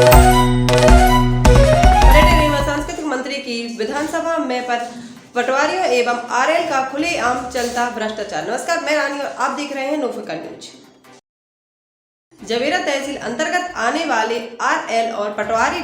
पर्यटन एवं सांस्कृतिक मंत्री की विधानसभा में पटवारियों एवं आरएल का खुलेआम चलता भ्रष्टाचार। नमस्कार, मैं रानी और आप देख रहे हैं नोफिकर न्यूज। जवेरा तहसील अंतर्गत आने वाले आरएल और पटवारी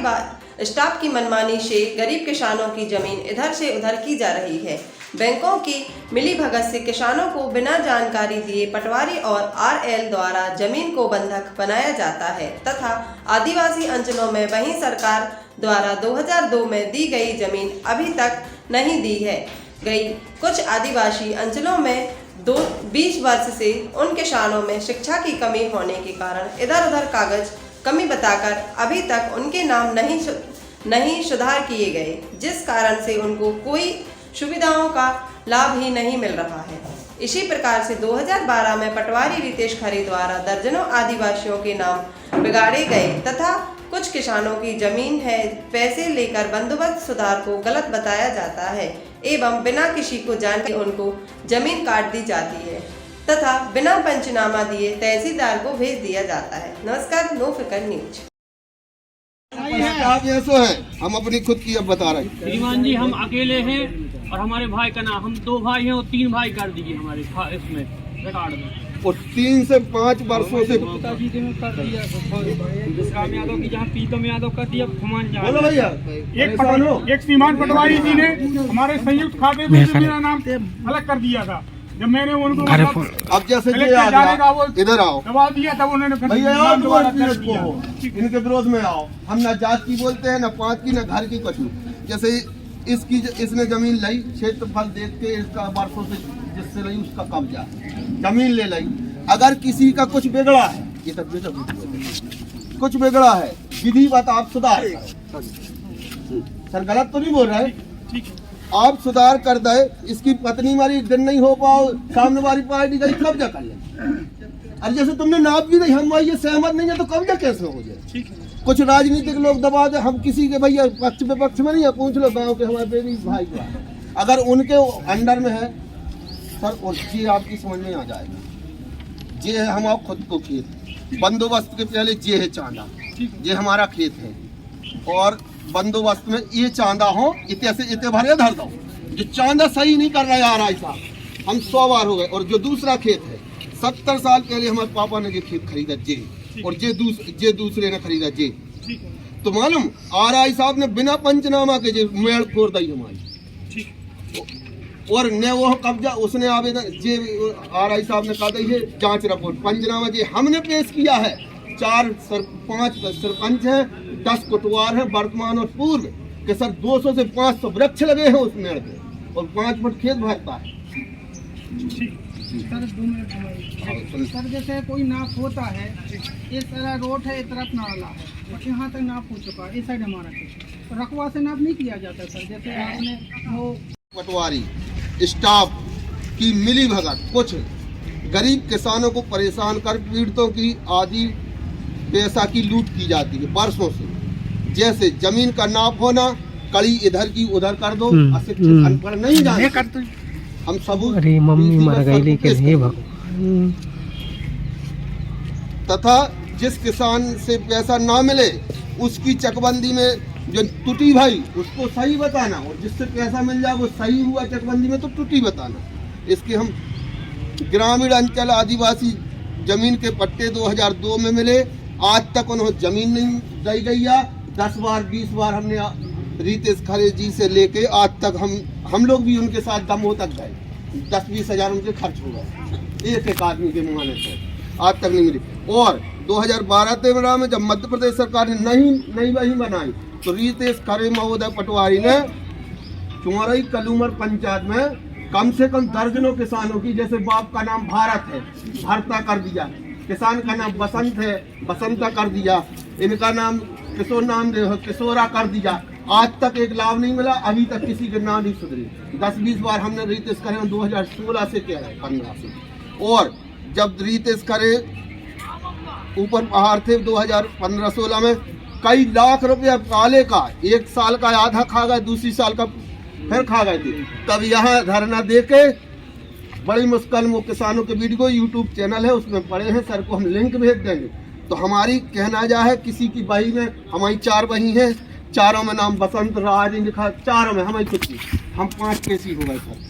स्टाफ की मनमानी से गरीब किसानों की जमीन इधर से उधर की जा रही है। बैंकों की मिलीभगत से किसानों को बिना जानकारी दिए पटवारी और आरएल द्वारा जमीन को बंधक बनाया जाता है तथा आदिवासी अंचलों में वहीं सरकार द्वारा 2002 में दी गई जमीन अभी तक नहीं दी है गई। कुछ आदिवासी अंचलों में 20 वर्ष से उन किसानों में शिक्षा की कमी होने के कारण इधर उधर कागज कमी बताकर अभी तक उनके नाम नहीं सुधार किए गए, जिस कारण से उनको कोई सुविधाओं का लाभ ही नहीं मिल रहा है। इसी प्रकार से 2012 में पटवारी रितेश खरे द्वारा दर्जनों आदिवासियों के नाम बिगाड़े गए तथा कुछ किसानों की जमीन है पैसे लेकर बंदोबस्त सुधार को गलत बताया जाता है एवं बिना किसी को जानकारी उनको जमीन काट दी जाती है तथा बिना पंचनामा दिए तहसीलदार को भेज दिया जाता है। नमस्कार, नो फिकर न्यूज। आप ऐसा है, हम अपनी खुद की अब बता रहे हैं। श्रीमान जी, हम अकेले हैं और हमारे भाई का नाम, हम 2 भाई हैं और 3 भाई कर दिए हमारे इसमें रिकॉर्ड में, और 3 से 5 वर्षों से पिताजी ने कर दिया राम यादव की, जहाँ प्रीतम यादव कर दिया फुमान जा बोलो भैया। एक श्रीमान पटवारी जी ने हमारे संयुक्त खाते में मेरा नाम अलग कर दिया था। जब मैंने उनको अब जैसे ये आ गया, इधर आओ दबा दिया, तब उन्होंने भैया इनके विरोध में आओ। हम ना जात की बोलते हैं, ना पाँच की, ना घर की, कुछ नहीं। जैसे इसने जमीन ली, क्षेत्रफल देख के इसका वर्षों से जिससे ली उसका कब्जा जमीन ले ली। अगर किसी का कुछ बिगड़ा है, ये सब कुछ बिगड़ा है, विधिवत आप सुधार सर, गलत तो नहीं बोल रहे, आप सुधार कर दे। इसकी पत्नी मारी दिन नहीं हो पाओ, सामने वाली पार्टी गई कब्जा कर ले। और जैसे तुमने नाप भी नहीं, हम ये सहमत नहीं है तो कब्जा कैसे हो जाए? कुछ राजनीतिक लोग दबा दे, हम किसी के भैया पक्ष विपक्ष में नहीं है, पूछ लो गांव के हमारे बेबी भाई का, अगर उनके अंडर में है सर, और ये आपकी समझ में आ जाएगा। ये है हमारा खुद को खेत, बंदोबस्त के पहले ये है चांदा, ये हमारा खेत है, और बंदोबस्त में ये चांदा हो, इतने से इतने भरे धर दो। जो चांदा सही नहीं कर रहा है यार, ऐसा हम 100 बार हो गए। और जो दूसरा खेत है, 70 साल पहले हमारे पापा ने ये खेत खरीदा जे, और जे दूसरे ने खरीदा जे। तो मालूम आरआई साहब ने बिना पंचनामा के जे मेड़ फोड़ दी हमारी, और ने वो कब्जा उसने आवेदन जे आरआई साहब ने कहा है जांच रिपोर्ट पंचनामा जे हमने पेश किया है। 5 सरपंच हैं, 10 कोटवार हैं वर्तमान और पूर्व के सर, 200 से 500 वृक्ष लगे हैं उस मेड़ पे, और 5 फुट खेत भरता है। सर जैसे कोई नाप होता है, इस तरह रोड है, इस तरफ नाला है, और यहाँ तक नाप हो चुका है, इस साइड हमारा खेत, रकबा से नाप नहीं किया जाता सर। जैसे आपने वो पटवारी स्टाफ की मिली भगत कुछ गरीब किसानों को परेशान कर पीड़ितों की आदि पैसा की लूट की जाती है वर्षों से। जैसे जमीन का नाप होना, कड़ी इधर की उधर कर दो, अशिक्षित अनपढ़ नहीं जानते, हम सबूत तथा जिस किसान से पैसा ना मिले उसकी चकबंदी में जो टूटी भाई उसको सही बताना, और जिससे पैसा मिल जाए वो सही हुआ चकबंदी में तो टूटी बताना। इसके हम ग्रामीण अंचल आदिवासी जमीन के पट्टे 2002 में मिले, आज तक उन्हें जमीन नहीं दी गई है। 10 बार 20 बार हमने रितेश खरे जी से लेके आज तक हम लोग भी उनके साथ दमोह तक गए, 10-20 हजार उनके खर्च हो गए एक आदमी के मुहाने से, आज तक नहीं मिली। और 2012-13 में जब मध्य प्रदेश सरकार ने नई वही बनाई तो रितेश खरे महोदय पटवारी ने चुमरई कलूमर पंचायत में कम से कम दर्जनों किसानों की, जैसे बाप का नाम भारत है, भरता कर दिया, किसान का नाम बसंत है, बसंता कर दिया, इनका नाम किशोरा कर दिया। आज तक एक लाभ नहीं मिला, अभी तक किसी के नाम नहीं सुधरी। 10-20 बार हमने रितेश खरे 2016 से किया है, 15 से। और जब रितेश खरे ऊपर पहाड़ थे 2015-16 में, कई लाख रुपया काले का, 1 साल का आधा खा गए, दूसरी साल का फिर खा गए थे। तब यहाँ धरना दे के बड़ी मुश्किल में किसानों के वीडियो यूट्यूब चैनल है उसमें पड़े हैं, सर को हम लिंक भेज देंगे। तो हमारी कहना जा है किसी की बही में, हमारी 4 बही हैं, चारों में नाम बसंत राज लिखा, चारों में हमारी कुछ नहीं, हम 5 केसी हो गए सर।